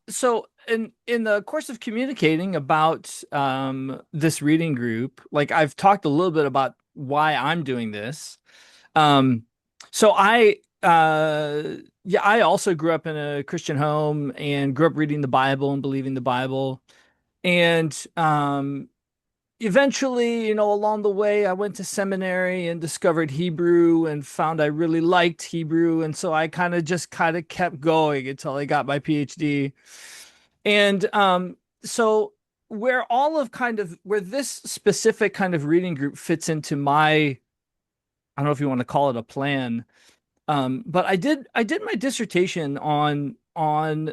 So in the course of communicating about this reading group, like I've talked a little bit about why I'm doing this. Um, so yeah, I also grew up in a Christian home and grew up reading the Bible and believing the Bible. And eventually, along the way, I went to seminary and discovered Hebrew and found I really liked Hebrew. And so I kind of kept going until I got my PhD. And so where this specific kind of reading group fits into my, I don't know if you want to call it a plan, but I did my dissertation on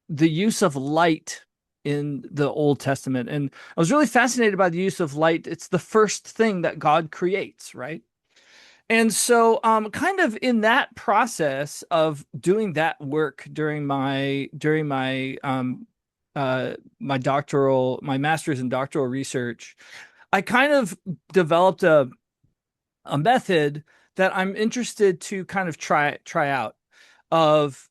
the use of light in the Old Testament. And I was really fascinated by the use of light. It's the first thing that God creates, right? And so, kind of in that process of doing that work during my master's and doctoral research, I kind of developed a method that I'm interested to kind of try out of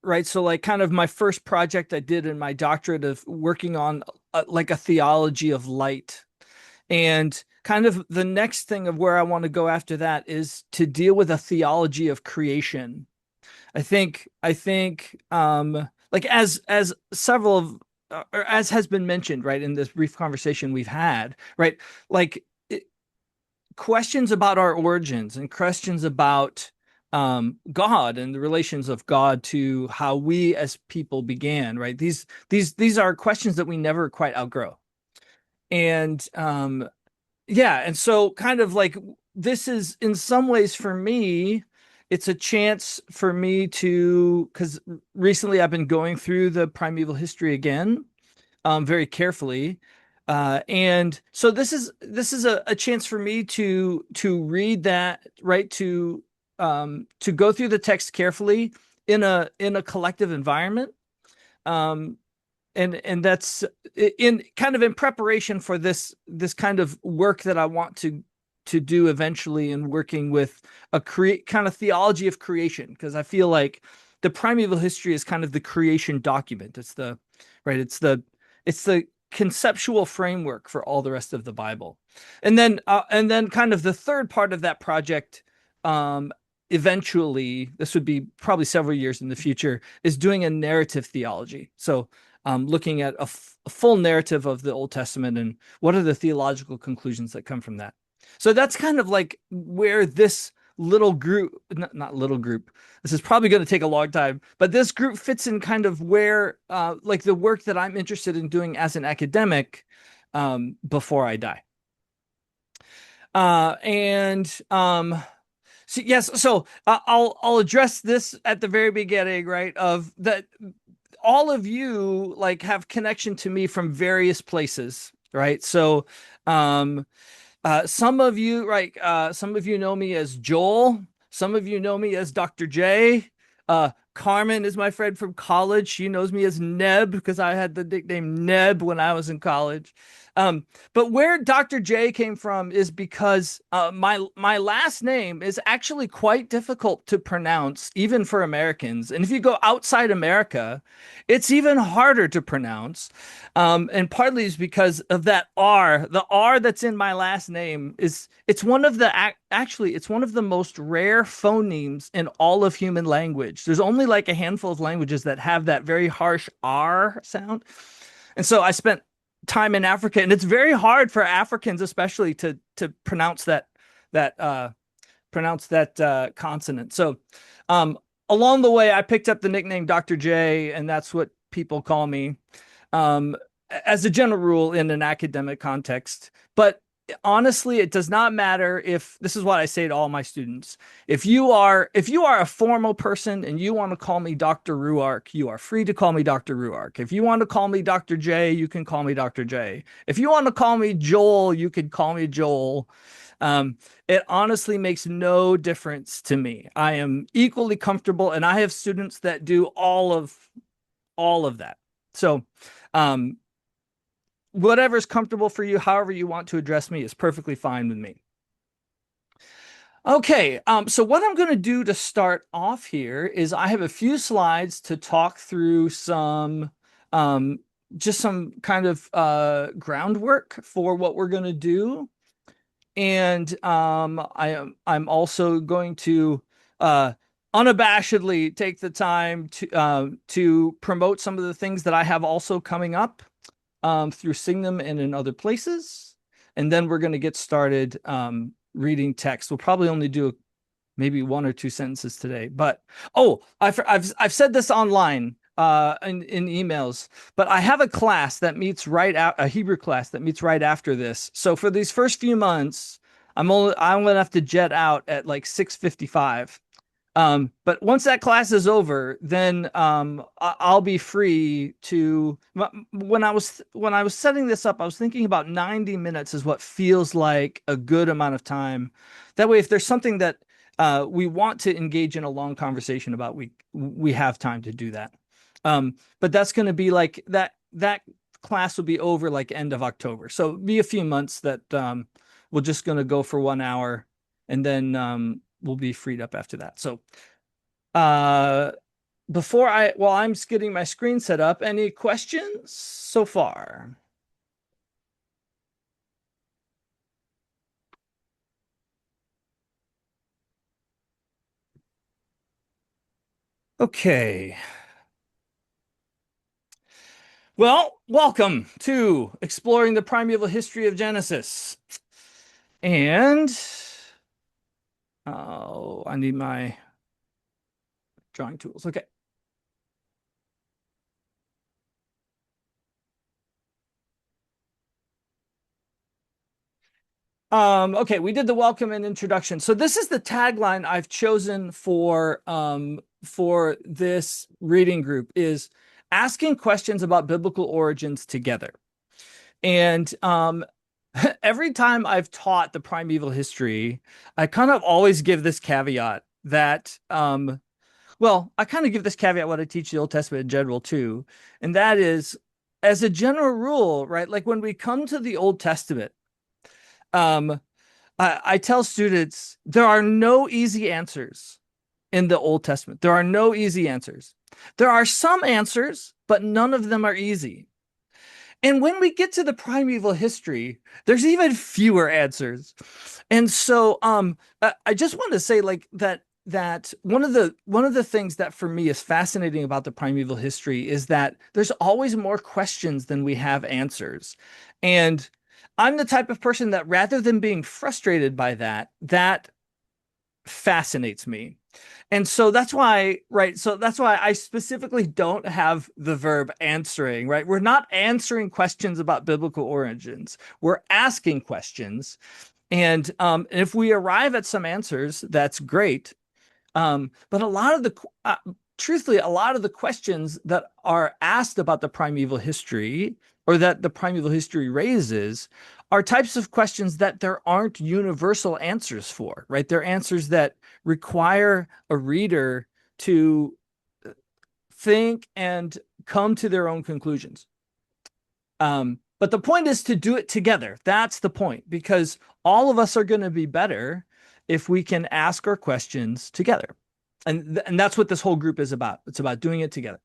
right, so like kind of my first project I did in my doctorate of working on like a theology of light, and kind of the next thing of where I want to go after that is to deal with a theology of creation. I think like as several of or as has been mentioned, right, in this brief conversation we've had, right, like questions about our origins and questions about God and the relations of God to how we as people began, right? These are questions that we never quite outgrow. And yeah, and so kind of like this is in some ways for me, it's a chance for me to, because recently I've been going through the primeval history again, very carefully. And so this is a chance for me to read that, right? To go through the text carefully in a collective environment. Um, and that's in kind of in preparation for this kind of work that I want to do eventually in working with a create kind of theology of creation, because I feel like the primeval history is kind of the creation document. It's the right, it's the conceptual framework for all the rest of the Bible. And then kind of the third part of that project, um eventually, this would be probably several years in the future, is doing a narrative theology. So looking at a full narrative of the Old Testament and what are the theological conclusions that come from that. So that's kind of like where this little group, not little group, this is probably going to take a long time, but this group fits in kind of where, like the work that I'm interested in doing as an academic before I die. And so yes, so I'll address this at the very beginning, right? Of that, all of you like have connection to me from various places, right? So, um, some of you, right? Some of you know me as Joel. Some of you know me as Dr. J. Carmen is my friend from college. She knows me as Neb because I had the nickname Neb when I was in college. But where Dr. J came from is because my last name is actually quite difficult to pronounce, even for Americans. And if you go outside America, it's even harder to pronounce. And partly is because of that R. The R that's in my last name is it's one of the actually it's one of the most rare phonemes in all of human language. There's only like a handful of languages that have that very harsh R sound. And so I spent time in Africa, and it's very hard for Africans, especially to that pronounce that consonant. So, um, along the way, I picked up the nickname Dr. J, and that's what people call me, um, as a general rule in an academic context. But honestly, it does not matter if this is what I say to all my students. If you are a formal person and you want to call me Dr. Ruark, you are free to call me Dr. Ruark. If you want to call me Dr. J, you can call me Dr. J. If you want to call me Joel, you can call me Joel. Um, it honestly makes no difference to me. I am equally comfortable, and I have students that do all of that. So, um, whatever's comfortable for you, however you want to address me, is perfectly fine with me. Okay, so what I'm going to do to start off here is I have a few slides to talk through um, just some kind of groundwork for what we're going to do. And I'm also going to uh, unabashedly take the time to promote some of the things that I have also coming up through Signum and in other places. And then we're going to get started reading text. We'll probably only do maybe one or two sentences today. But oh, I've said this online in emails, but I have a class that meets right out a Hebrew class that meets right after this. So for these first few months, I'm gonna have to jet out at like 6:55. But once that class is over, then I'll be free to. When I was setting this up, I was thinking about 90 minutes is what feels like a good amount of time. That way, if there's something that we want to engage in a long conversation about, we have time to do that. But that's going to be like that class will be over like end of October, so it'll be a few months that we're just going to go for 1 hour, and then we'll be freed up after that. So uh while I'm just getting my screen set up, any questions so far? Okay. Well, welcome to exploring the primeval history of Genesis. And oh, I need my drawing tools. Okay. Okay, we did the welcome and introduction. So this is the tagline I've chosen for this reading group is asking questions about biblical origins together. And every time I've taught the primeval history, I kind of always give this caveat that well, I kind of give this caveat when I teach the Old Testament in general too, and that is as a general rule, right? Like when we come to the Old Testament, um, I tell students there are no easy answers in the Old Testament. There are no easy answers. There are some answers, but none of them are easy. And when we get to the primeval history, there's even fewer answers. And so I just want to say like that one of the things that for me is fascinating about the primeval history is that there's always more questions than we have answers. And I'm the type of person that rather than being frustrated by that, that fascinates me. And so that's why, right? So that's why I specifically don't have the verb answering, right? We're not answering questions about biblical origins. We're asking questions. And if we arrive at some answers, that's great. But truthfully, a lot of the questions that are asked about the primeval history or that the primeval history raises are types of questions that there aren't universal answers for, right? They're answers that require a reader to think and come to their own conclusions. But the point is to do it together. That's the point, because all of us are going to be better if we can ask our questions together. And that's what this whole group is about. It's about doing it together.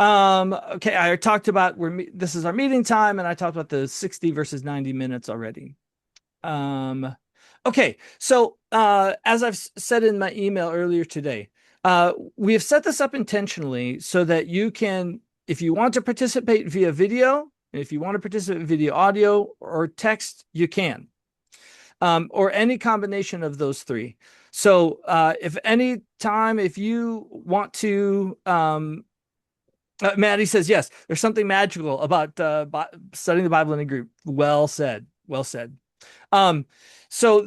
Okay, I talked about this is our meeting time, and I talked about the 60 versus 90 minutes already. Um, okay, so as I've said in my email earlier today, we have set this up intentionally so that you can, if you want to participate via video, and if you want to participate via audio or text, you can, or any combination of those three. So if you want to, Maddie says, yes, there's something magical about studying the Bible in a group. Well said. Well said. Um, so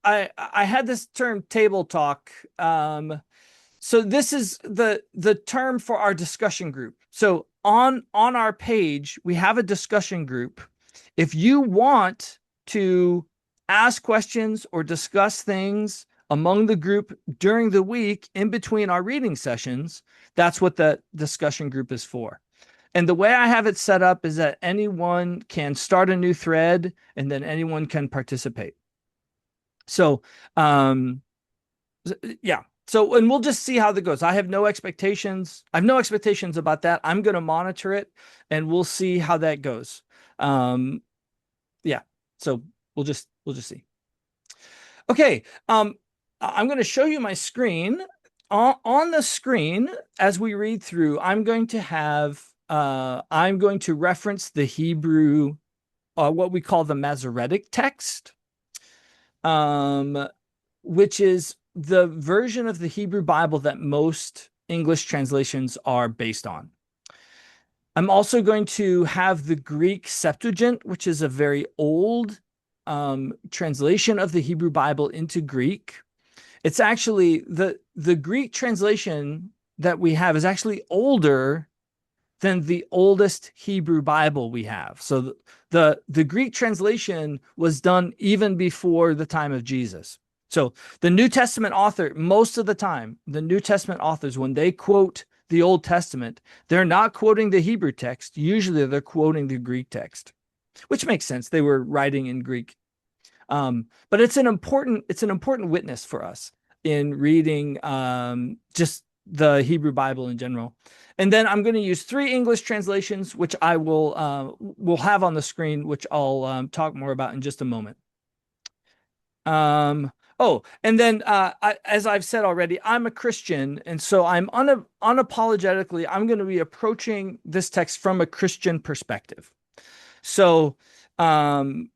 I had this term table talk. So this is the term for our discussion group. So on our page, we have a discussion group. If you want to ask questions or discuss things among the group during the week in between our reading sessions, that's what the discussion group is for. And the way I have it set up is that anyone can start a new thread and then anyone can participate. So, um, yeah. So, and we'll just see how that goes. I have no expectations. I have no expectations about that. I'm going to monitor it and we'll see how that goes. Um, yeah. So we'll just see. Okay. I'm going to show you my screen. On the screen, as we read through, I'm going to reference the Hebrew, what we call the Masoretic text, um, which is the version of the Hebrew Bible that most English translations are based on. I'm also going to have the Greek Septuagint, which is a very old translation of the Hebrew Bible into Greek. It's actually the Greek translation that we have is actually older than the oldest Hebrew Bible we have. So the Greek translation was done even before the time of Jesus. So the New Testament author, most of the time, the New Testament authors, when they quote the Old Testament, they're not quoting the Hebrew text. Usually they're quoting the Greek text, which makes sense. They were writing in Greek. But it's an important witness for us in reading just the Hebrew Bible in general. And then I'm going to use three English translations, which I will have on the screen, which I'll talk more about in just a moment. Oh, and then as I've said already, I'm a Christian, and so unapologetically, I'm going to be approaching this text from a Christian perspective. So, um,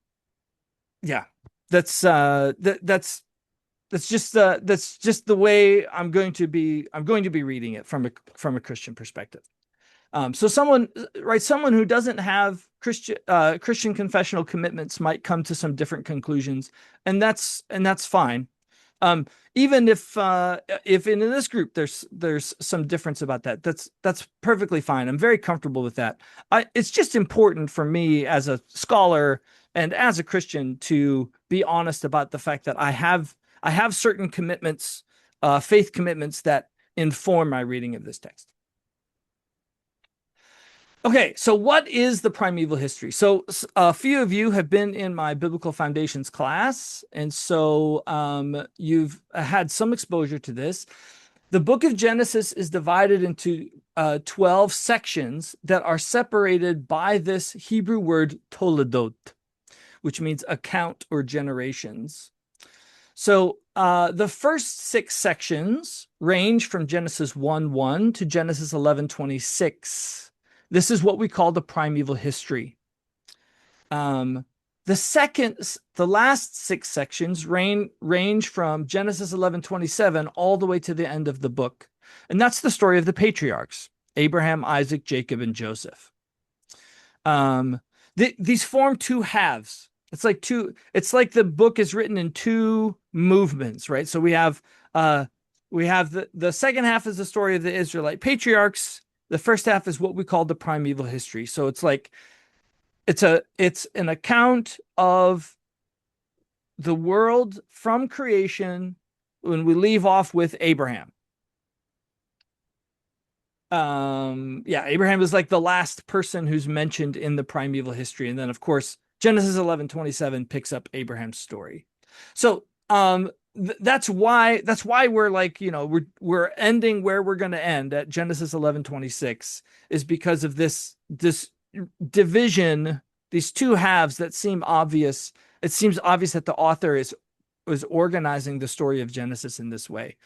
yeah, that's just the way I'm going to be reading it from a Christian perspective. So someone who doesn't have Christian confessional commitments might come to some different conclusions, and that's fine. Um, Even if in this group there's some difference about that, that's perfectly fine. I'm very comfortable with that. It's just important for me as a scholar and as a Christian to be honest about the fact that I have certain commitments, faith commitments that inform my reading of this text. Okay, so what is the primeval history? So a few of you have been in my biblical foundations class, and so you've had some exposure to this. The book of Genesis is divided into 12 sections that are separated by this Hebrew word toledot, which means account or generations. So the first six sections range from Genesis 1:1 to Genesis 11:26. This is what we call the primeval history. Um, the last six sections range from Genesis 11:27 all the way to the end of the book. And that's the story of the patriarchs, Abraham, Isaac, Jacob, and Joseph. Um, these form two halves. It's like the book is written in two movements, right? So we have the second half is the story of the Israelite patriarchs. The first half is what we call the primeval history. So it's an account of the world from creation when we leave off with Abraham. Yeah, Abraham is like the last person who's mentioned in the primeval history, and then of course Genesis 11:27 picks up Abraham's story. So that's why we're like, we're ending where we're going to end at Genesis 11:26, is because of this division, these two halves that seem obvious. It seems obvious that the author is organizing the story of Genesis in this way.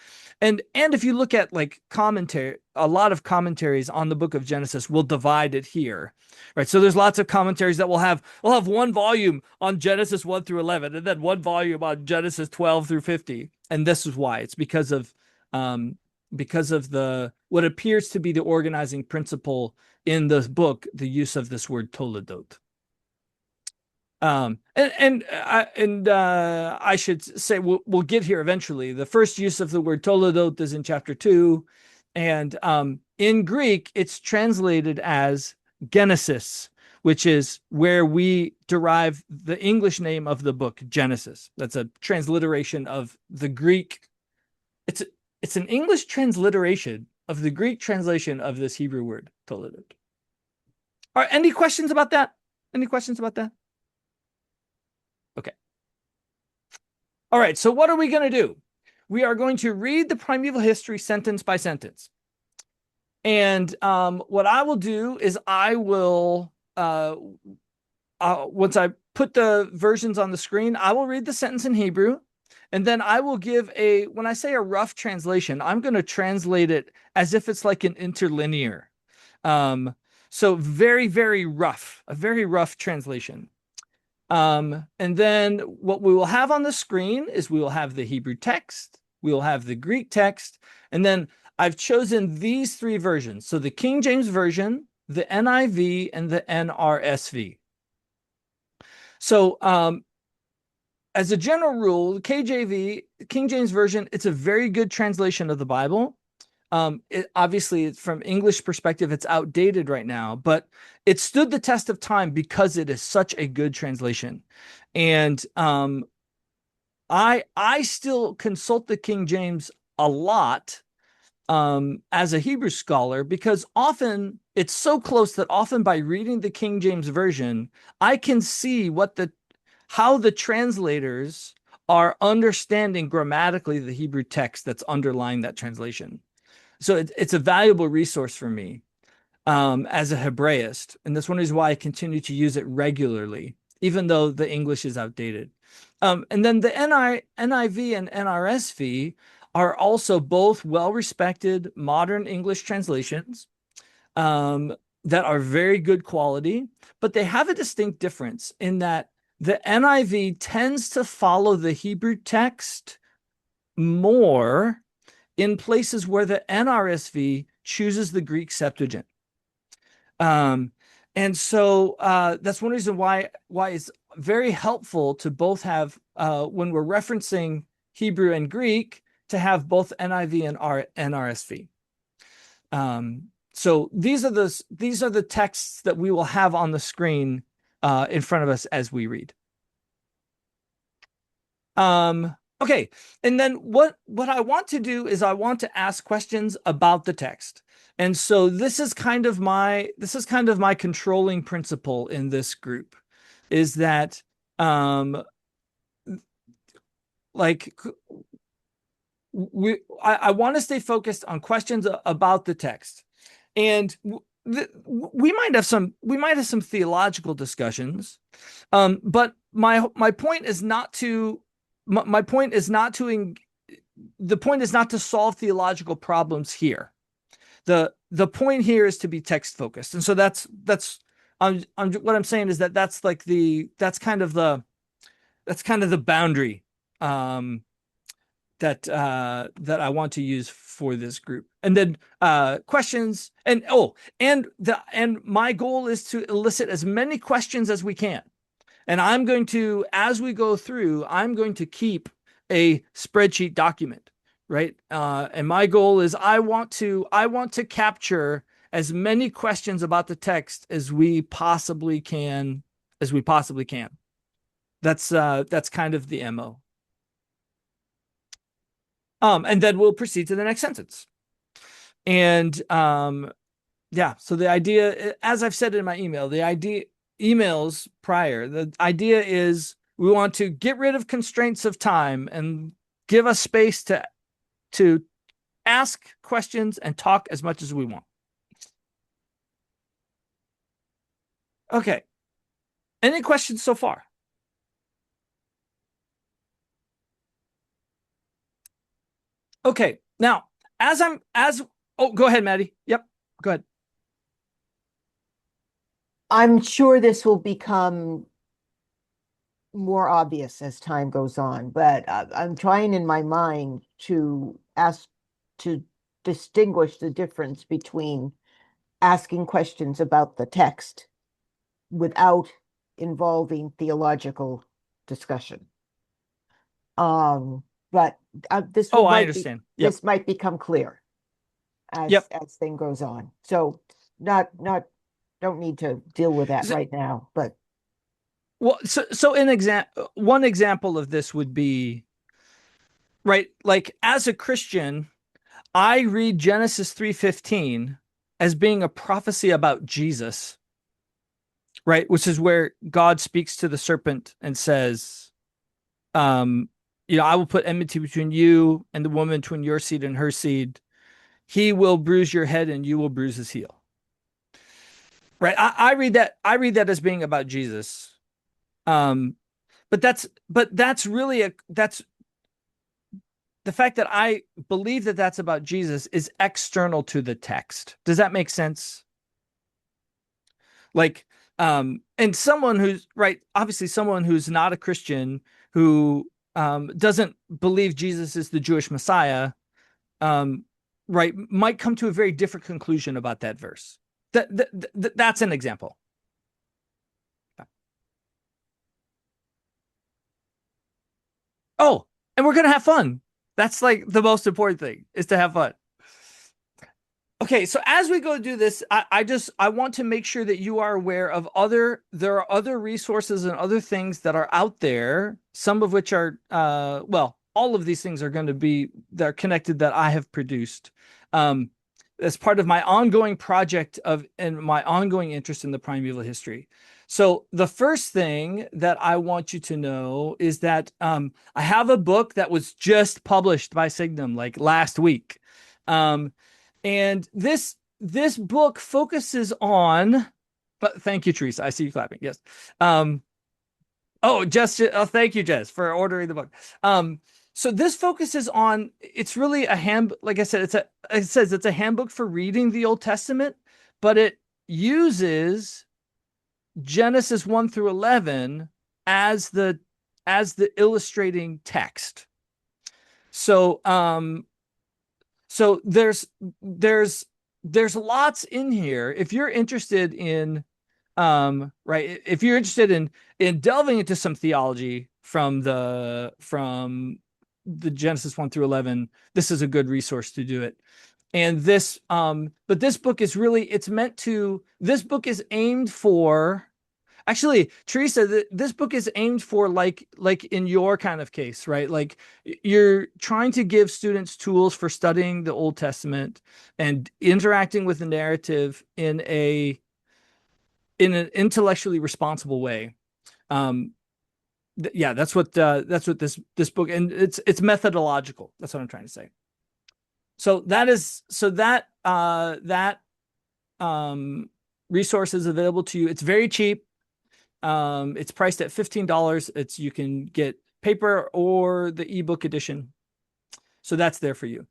And if you look at like commentary, a lot of commentaries on the book of Genesis will divide it here. Right. So there's lots of commentaries that will have one volume on Genesis 1 through 11 and then one volume on Genesis 12 through 50. And this is why. It's because of the what appears to be the organizing principle in the book, the use of this word toledot. I should say we'll get here eventually. The first use of the word toledot is in chapter 2, and in Greek it's translated as Genesis, which is where we derive the English name of the book, Genesis. That's a transliteration of the Greek. It's it's an English transliteration of the Greek translation of this Hebrew word toledot. Are any questions about that? Any questions about that? Okay. All right, so what are we going to do? We are going to read the primeval history sentence by sentence. And what I will do is I will, once I put the versions on the screen, I will read the sentence in Hebrew. And then I will give when I say a rough translation, I'm going to translate it as if it's like an interlinear. So very, very rough, a very rough translation. And then what we will have on the screen is we will have the Hebrew text, we will have the Greek text, and then I've chosen these three versions. So the King James Version, the NIV, and the NRSV. So as a general rule, the KJV, King James Version, it's a very good translation of the Bible. Obviously, from English perspective, it's outdated right now, but it stood the test of time because it is such a good translation. And I still consult the King James a lot as a Hebrew scholar because often it's so close that often by reading the King James Version, I can see how the translators are understanding grammatically the Hebrew text that's underlying that translation. So it's a valuable resource for me as a Hebraist. And that's one reason why I continue to use it regularly, even though the English is outdated. And then the NIV and NRSV are also both well-respected modern English translations that are very good quality, but they have a distinct difference in that the NIV tends to follow the Hebrew text more in places where the NRSV chooses the Greek Septuagint. And so that's one reason why it's very helpful to both have, when we're referencing Hebrew and Greek, to have both NIV and NRSV. So these are the texts that we will have on the screen in front of us as we read. Okay, and then what I want to do is I want to ask questions about the text. And so this is kind of my controlling principle in this group is that like I want to stay focused on questions about the text. And we might have some theological discussions. But my point is not to the point is not to solve theological problems here. The point here is to be text focused. And so that's what I'm saying is that's kind of the boundary that I want to use for this group. And then questions and my goal is to elicit as many questions as we can. And I'm going to, as we go through, I'm going to keep a spreadsheet document, right? And my goal is I want to capture as many questions about the text as we possibly can. That's kind of the MO. And then we'll proceed to the next sentence. And yeah, so the idea, as I've said in my emails prior, the idea is we want to get rid of constraints of time and give us space to ask questions and talk as much as we want. Okay. Any questions so far? Okay. Now, go ahead, Maddie. Yep. Go ahead. I'm sure this will become more obvious as time goes on, but I'm trying in my mind to distinguish the difference between asking questions about the text without involving theological discussion. But I understand. Yep. This might become clear as thing goes on. So don't need to deal with that right now, but well, so one example of this would be, right, like as a Christian, I read Genesis 3:15 as being a prophecy about Jesus, right? Which is where God speaks to the serpent and says, I will put enmity between you and the woman, between your seed and her seed. He will bruise your head and you will bruise his heel. Right. I read that as being about Jesus. Um, but that's really that's the fact that I believe that that's about Jesus is external to the text. Does that make sense? Like, and someone who's right, obviously someone who's not a Christian who doesn't believe Jesus is the Jewish Messiah, um, right, might come to a very different conclusion about that verse. That's an example. Oh, and we're gonna have fun. That's like the most important thing is to have fun. Okay, so as we go do this, I want to make sure that you are aware of there are other resources and other things that are out there, some of which are well, all of these things are going to be they're connected that I have produced. Um, as part of my ongoing project of and my ongoing interest in the primeval history. So the first thing that I want you to know is that I have a book that was just published by Signum like last week. Um, and this book focuses on, but thank you, Teresa. I see you clapping. Yes. Um, oh, thank you, Jess, for ordering the book. So this focuses on it's really a hand like I said, it says it's a handbook for reading the Old Testament, but it uses Genesis 1 through 11 as the illustrating text. So so there's lots in here. If you're interested in right, if you're interested in delving into some theology from the Genesis 1 through 11, this is a good resource to do it. And this but this book is really it's meant to this book is aimed for actually, Teresa, this book is aimed for like in your kind of case, right? Like you're trying to give students tools for studying the Old Testament and interacting with the narrative in an intellectually responsible way. Um, yeah, that's what this book and it's methodological. That's what I'm trying to say. So that um resource is available to you. It's very cheap. It's priced at $15. It's you can get paper or the ebook edition. So that's there for you.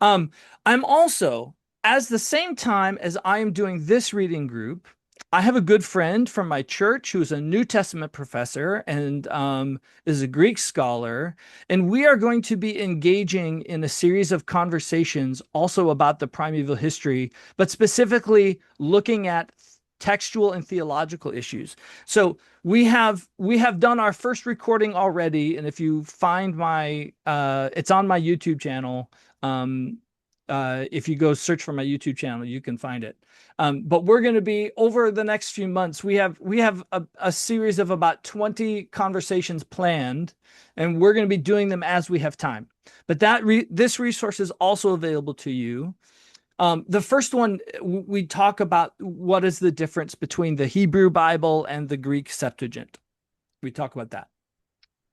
Um, I'm also, as the same time as I am doing this reading group, I have a good friend from my church who's a New Testament professor and is a Greek scholar. And we are going to be engaging in a series of conversations also about the primeval history, but specifically looking at textual and theological issues. So we have done our first recording already, and if you find my it's on my YouTube channel. Um, if you go search for my YouTube channel, you can find it. But we're going to be over the next few months. We have a series of about 20 conversations planned, and we're going to be doing them as we have time. But this resource is also available to you. The first one, we talk about what is the difference between the Hebrew Bible and the Greek Septuagint. We talk about that.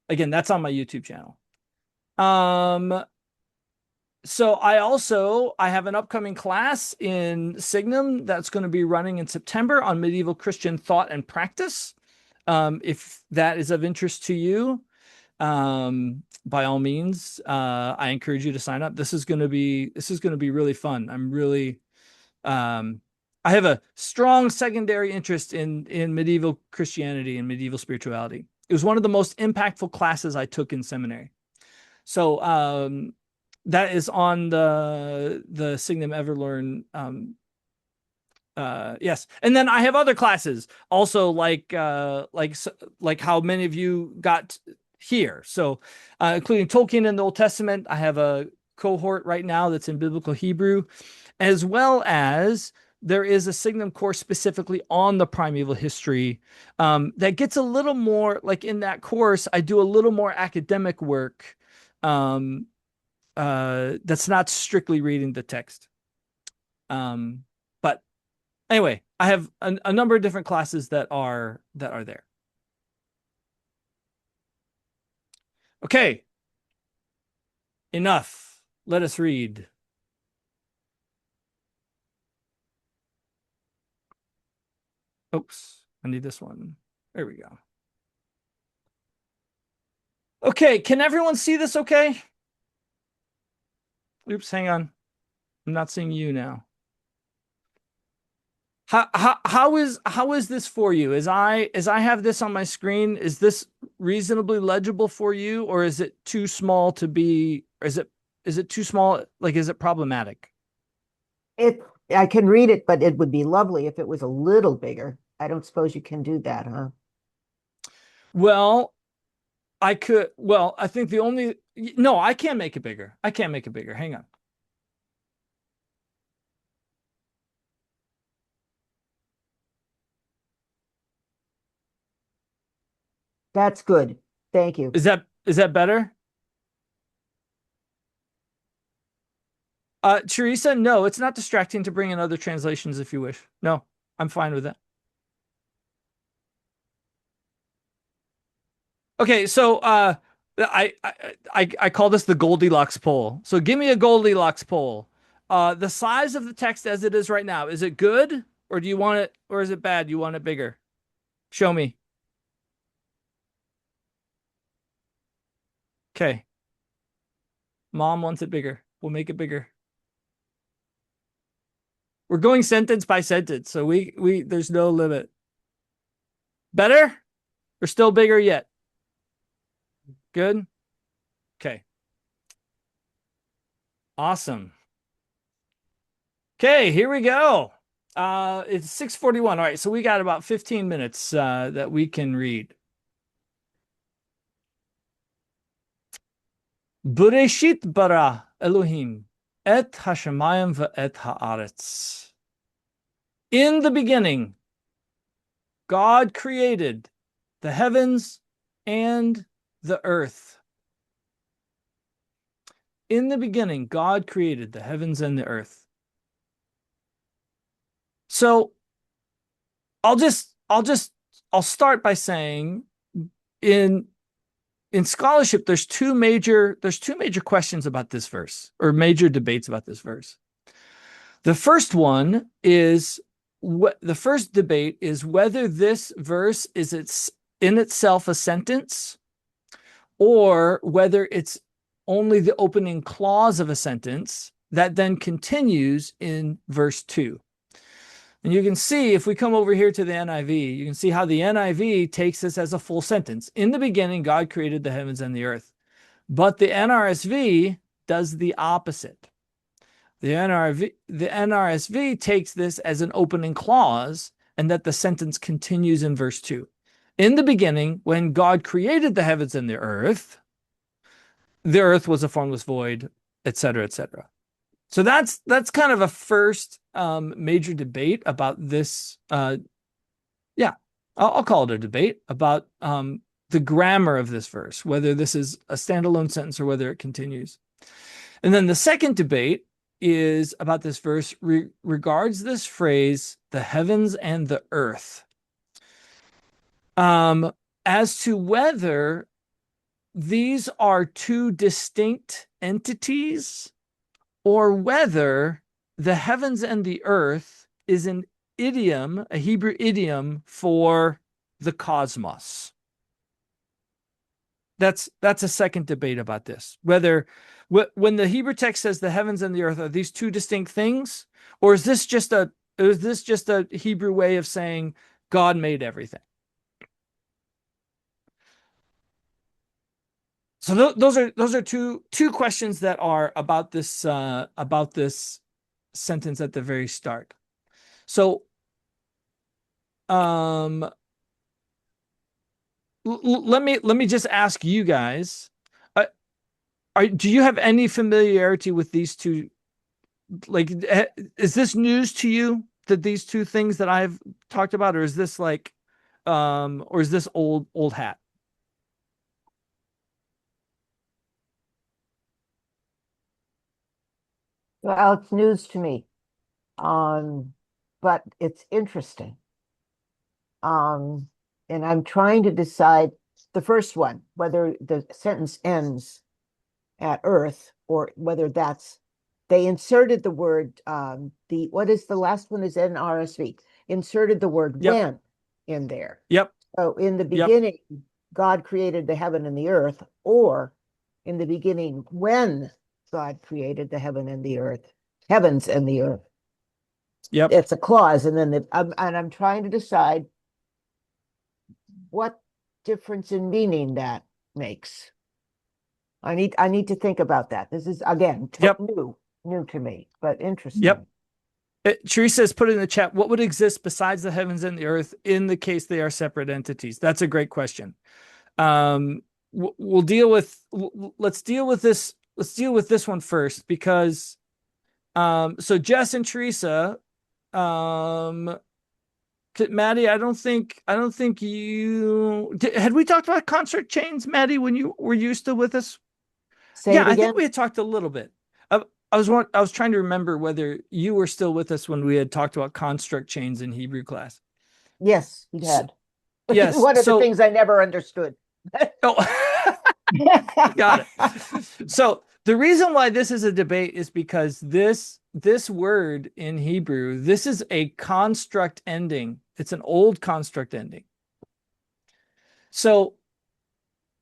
Again, that's on my YouTube channel. Um, so I have an upcoming class in Signum that's going to be running in September on medieval Christian thought and practice. If that is of interest to you, by all means, I encourage you to sign up. This is going to be really fun. Um, I have a strong secondary interest in medieval Christianity and medieval spirituality. It was one of the most impactful classes I took in seminary. So that is on the Signum Everlearn. Yes, and then I have other classes also, like how many of you got here. So, including Tolkien and the Old Testament, I have a cohort right now that's in Biblical Hebrew, as well as there is a Signum course specifically on the primeval history that gets a little more like in that course. I do a little more academic work um, that's not strictly reading the text. But anyway, I have a number of different classes that are there. Okay. Enough. Let us read. Oops, I need this one. There we go. Okay, can everyone see this okay? Oops, hang on. I'm not seeing you now. How is this for you? As I have this on my screen, is this reasonably legible for you, or is it too small to be, is it too small? Like, is it problematic? It, I can read it, but it would be lovely if it was a little bigger. I don't suppose you can do that, huh? Well, I think the only, no, I can't make it bigger. I can't make it bigger. Hang on. That's good. Thank you. Is that better? Teresa, no, it's not distracting to bring in other translations if you wish. No, I'm fine with that. Okay, so I call this the Goldilocks poll. So give me a Goldilocks poll. The size of the text as it is right now, is it good, or do you want it, or is it bad? You want it bigger? Show me. Okay. Mom wants it bigger. We'll make it bigger. We're going sentence by sentence, so we there's no limit. Better or still bigger yet? Good. Okay. Awesome. Okay, here we go. It's 6:41. All right, so we got about 15 minutes that we can read. Bereshit bara Elohim et hashamayim ve'et haaretz. In the beginning, God created the heavens and the earth. In the beginning, God created the heavens and the earth. So I'll start by saying in scholarship, there's two major questions about this verse, or major debates about this verse. The first one is the first debate is whether this verse is in itself a sentence, or whether it's only the opening clause of a sentence that then continues in verse 2. And you can see, if we come over here to the NIV, you can see how the NIV takes this as a full sentence. In the beginning, God created the heavens and the earth. But the NRSV does the opposite. The NRSV takes this as an opening clause, and that the sentence continues in verse 2. In the beginning, when God created the heavens and the earth was a formless void, etc., etc. So that's kind of a first major debate about this. Yeah, I'll call it a debate about the grammar of this verse, whether this is a standalone sentence or whether it continues. And then the second debate is about this verse regards this phrase, the heavens and the earth, as to whether these are two distinct entities, or whether the heavens and the earth is an idiom, a Hebrew idiom for the cosmos. That's a second debate about this. Whether when the Hebrew text says the heavens and the earth, are these two distinct things, or is this just a Hebrew way of saying God made everything? So those are two questions that are about this sentence at the very start. So let me just ask you guys, do you have any familiarity with these two? Like, is this news to you, that these two things that I've talked about, or is this like, or is this old hat? Well, it's news to me. But it's interesting. Um, and I'm trying to decide the first one, whether the sentence ends at Earth, or whether that's they inserted the word the what is the last one is NRSV, inserted the word Yep. when in there. Yep. So in the Yep. beginning, God created the heaven and the earth, or in the beginning, when God created the heaven and the earth, heavens and the earth. Yep. It's a clause, and then I'm trying to decide what difference in meaning that makes. I need to think about that. This is again Yep. new to me, but Yep. interesting. Teresa has put in the chat, what would exist besides the heavens and the earth in the case they are separate entities? That's a great question. We'll deal with, let's deal with this. Let's deal with this one first because, so Jess and Teresa, Maddie, I don't think had we talked about construct chains, Maddie, when you were you still with us? Say Yeah, it I think again. we had talked a little bit. I was trying to remember whether you were still with us when we had talked about construct chains in Hebrew class. Yes, he S had. yes. One of the So, things I never understood. oh, got it. So the reason why this is a debate is because this word in Hebrew, this is a construct ending. It's an old construct ending. So,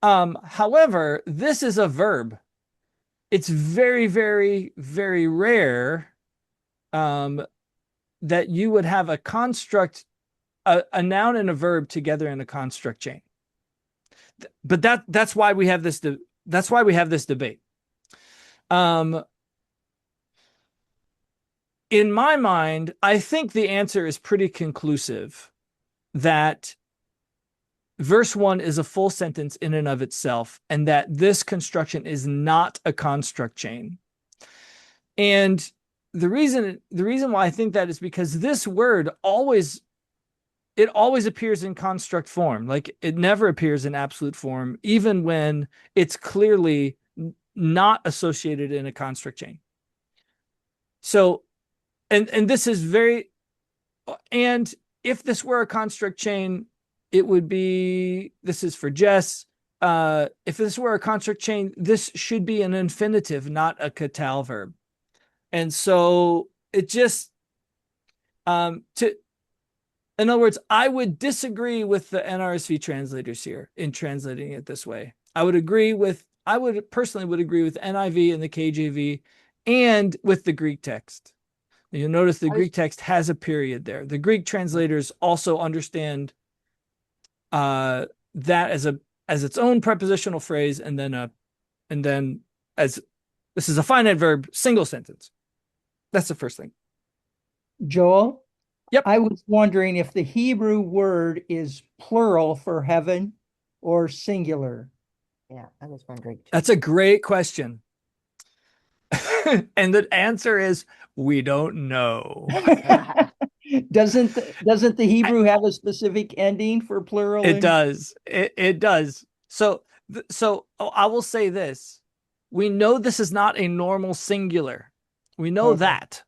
however, this is a verb. It's very, very, very rare um, that you would have a construct, a noun and a verb together in a construct chain. But that's why we have this. That's why we have this debate. Um, in my mind, I think the answer is pretty conclusive that verse 1 is a full sentence in and of itself, and that this construction is not a construct chain. And the reason why I think that is because this word always it always appears in construct form. Like it never appears in absolute form, even when it's clearly not associated in a construct chain. So, and this is very, and if this were a construct chain, it would be, this is for Jess. If this were a construct chain, this should be an infinitive, not a katal verb. And so it just, to, in other words, I would disagree with the NRSV translators here in translating it this way. I would personally would agree with NIV and the KJV and with the Greek text. You'll notice the I was Greek text has a period there. The Greek translators also understand that as its own prepositional phrase, and then as this is a finite verb, single sentence. That's the first thing. Joel, Yep. I was wondering if the Hebrew word is plural for heaven or singular. yeah, I was wondering too. That's a great question. And the answer is we don't know. Doesn't the Hebrew have a specific ending for plural? It does. It does. So I will say this. We know this is not a normal singular. We know Okay. that.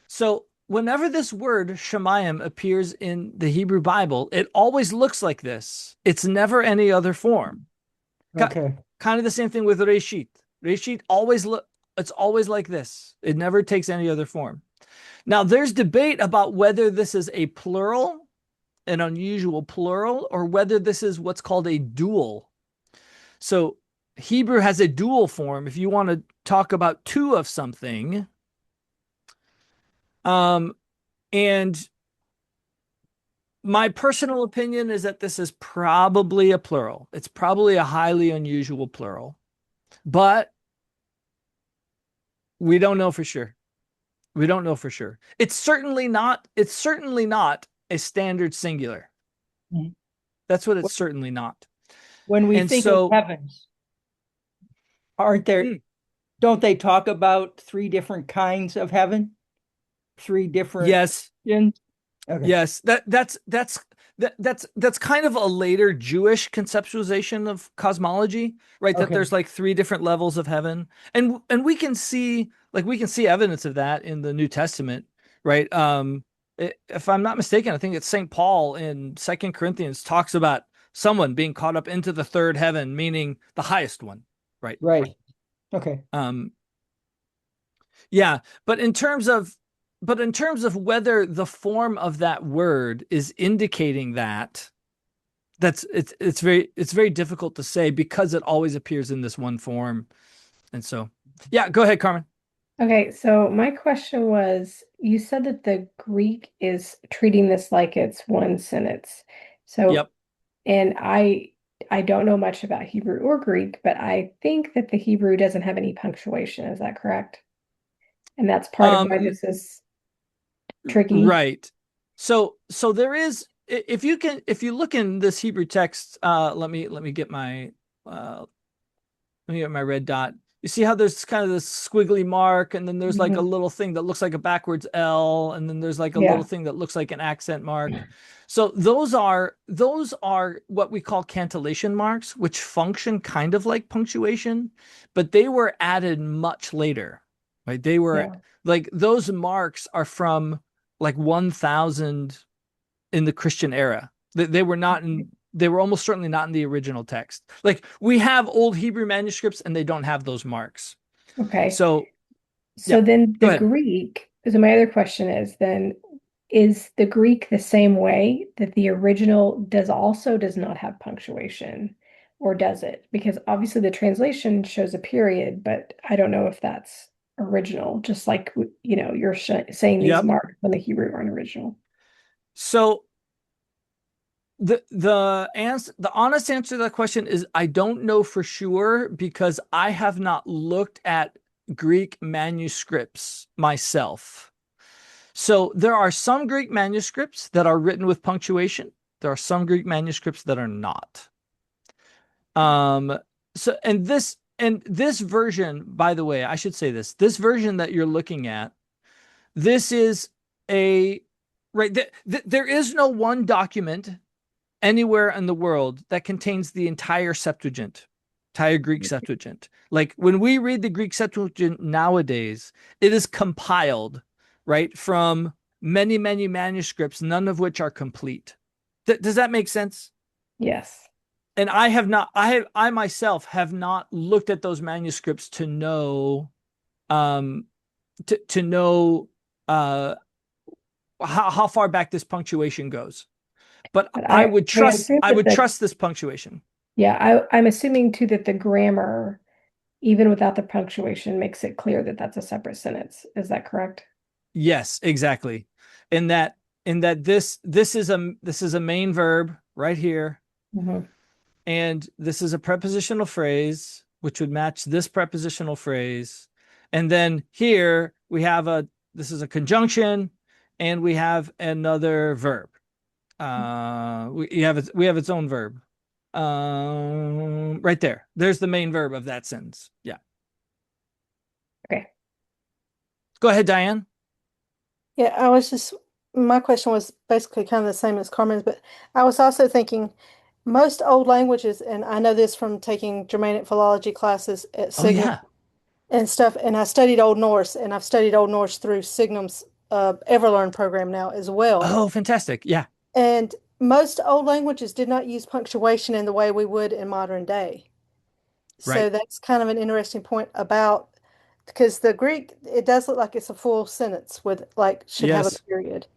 So whenever this word Shemayim appears in the Hebrew Bible, it always looks like this. It's never any other form. Okay. Kind of the same thing with Reshit. Reshit it's always like this. It never takes any other form. Now there's debate about whether this is a plural, an unusual plural, or whether this is what's called a dual. So Hebrew has a dual form. If you want to talk about two of something, and my personal opinion is that this is probably a plural. It's probably a highly unusual plural, but we don't know for sure. We don't know for sure. It's certainly not a standard singular. Mhm. That's what it's certainly not. When we And think of so, heavens, aren't there, Mm. don't they talk about three different kinds of heaven? Three different yes, regions? Okay. yes, that's kind of a later Jewish conceptualization of cosmology, right? That Okay. there's like three different levels of heaven, and we can see evidence of that in the New Testament, right? If I'm not mistaken, I think it's Saint Paul in Second Corinthians talks about someone being caught up into the third heaven, meaning the highest one, right? Right. Okay. Yeah, but in terms of whether the form of that word is indicating that, it's very difficult to say because it always appears in this one form. And so, yeah, go ahead, Carmen. Okay, so my question was, you said that the Greek is treating this like it's one sentence. So, Yep. and I don't know much about Hebrew or Greek, but I think that the Hebrew doesn't have any punctuation. Is that correct? And that's part of why Um, this is tricky. right. So there is, if you look in this Hebrew text, let me get my uh let me get my red dot. You see how there's kind of this squiggly mark, and then there's like a Mhm. little thing that looks like a backwards L, and then there's like a little Yeah. thing that looks like an accent mark. So those are what we call cantillation marks, which function kind of like punctuation, but they were added much later, right? They were Yeah. like those marks are from like 1000 in the Christian era. They were not in, they were almost certainly not in the original text. Like we have old Hebrew manuscripts and they don't have those marks. Okay. So, So yeah, then go the ahead. Greek, so my other question is then, is the Greek the same way that the original does not have punctuation, or does it? Because obviously the translation shows a period, but I don't know if that's original, just like you're sh saying these Yep. marks when the Hebrew aren't original. So the honest answer to that question is I don't know for sure because I have not looked at Greek manuscripts myself. So there are some Greek manuscripts that are written with punctuation. There are some Greek manuscripts that are not. Um, so and this version, by the way, I should say this. This version that you're looking at, this is a right there is no one document anywhere in the world that contains the entire Septuagint, entire Greek Septuagint. Like when we read the Greek Septuagint nowadays, it is compiled, right, from many, many manuscripts, none of which are complete. Does that make sense? Yes. And I myself have not looked at those manuscripts to know, um, to know, uh, how far back this punctuation goes. But But I assume I that would trust this punctuation. I'm assuming too that the grammar, even without the punctuation, makes it clear that that's a separate sentence. Is that correct? Yes, exactly. In that this is a main verb right here, Mhm. and this is a prepositional phrase which would match this prepositional phrase. And then here we have a this is a conjunction, and we have another verb. We have its own verb. Right there. There's the main verb of that sentence. Yeah. Okay. Go ahead, Diane. Yeah, my question was basically kind of the same as Carmen's, but I was also thinking most old languages, and I know this from taking Germanic philology classes at Oh Signum yeah. and stuff, and I studied Old Norse, and I've studied Old Norse through Signum's Everlearn program now as well. Oh, fantastic. Yeah. And most old languages did not use punctuation in the way we would in modern day. So Right. that's kind of an interesting point about because the Greek, it does look like it's a full sentence with like should have a Yes. period.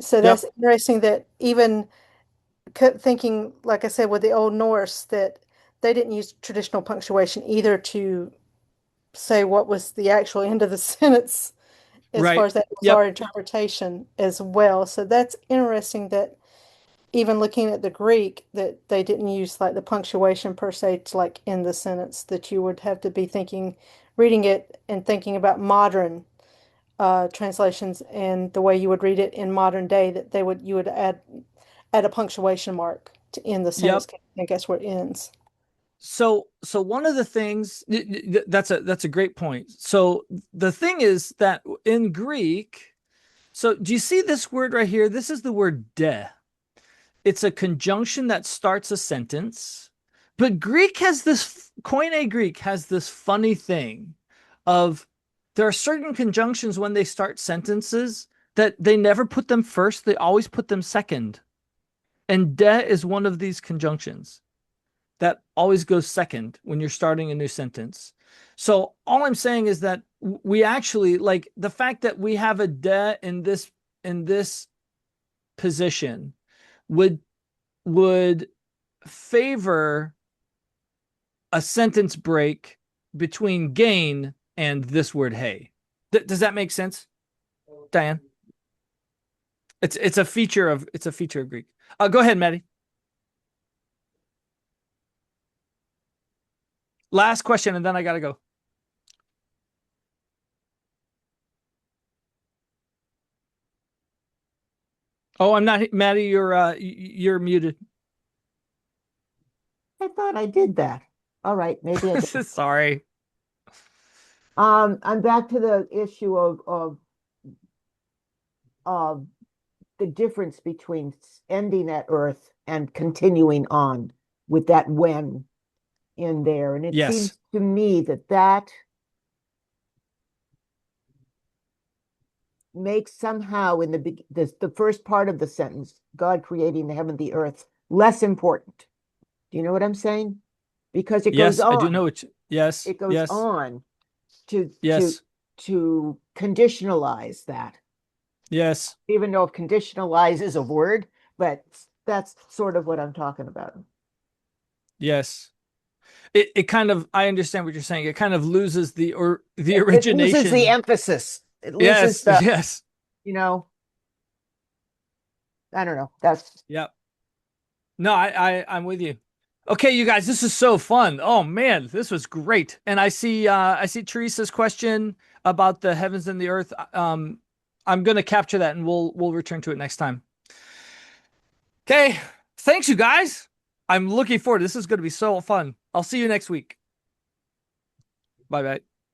So Yep. that's interesting that even thinking, like I said, with the Old Norse, that they didn't use traditional punctuation either to say what was the actual end of the sentence, as far Right. as that was Yep. our interpretation as well. So that's interesting that even looking at the Greek, that they didn't use like the punctuation per se to like end the sentence, that you would have to be thinking, reading it and thinking about modern translations and the way you would read it in modern day, that you would add a punctuation mark to end the sentence. Yep. I guess where it ends. So one of the things that's a great point. So the thing is that in Greek, so do you see this word right here? This is the word de. It's a conjunction that starts a sentence. But Koine Greek has this funny thing of there are certain conjunctions when they start sentences that they never put them first, they always put them second. And de is one of these conjunctions. that always goes second when you're starting a new sentence. So all I'm saying is that we actually, like, the fact that we have a de in this position would favor a sentence break between gain and this word hey. Does that make sense, Diane? It's a feature of Greek. Go ahead, Maddie. Last question, and then I gotta go. Oh, I'm not, Maddie. You're muted. I thought I did that. All right, maybe I did. Sorry. I'm back to the issue of the difference between ending at Earth and continuing on with that when in there. And it Yes. seems to me that makes somehow in the first part of the sentence, God creating the heaven and the earth, less important. Do you know what I'm saying? Because it Yes, goes on. I do know it. Yes. It goes Yes. on to Yes. to conditionalize that. Yes. Even though if conditionalize is a word, but that's sort of what I'm talking about. Yes. It kind of, I understand what you're saying. It kind of loses the It origination. loses the emphasis. It Yes. loses the, Yes. you know, I don't know. That's Yep. No, I'm with you. Okay, you guys, this is so fun. Oh man, this was great. And I see Teresa's question about the heavens and the earth. I'm gonna capture that and we'll return to it next time. Okay. Thanks, you guys. I'm looking forward. This is gonna be so fun. I'll see you next week. Bye bye.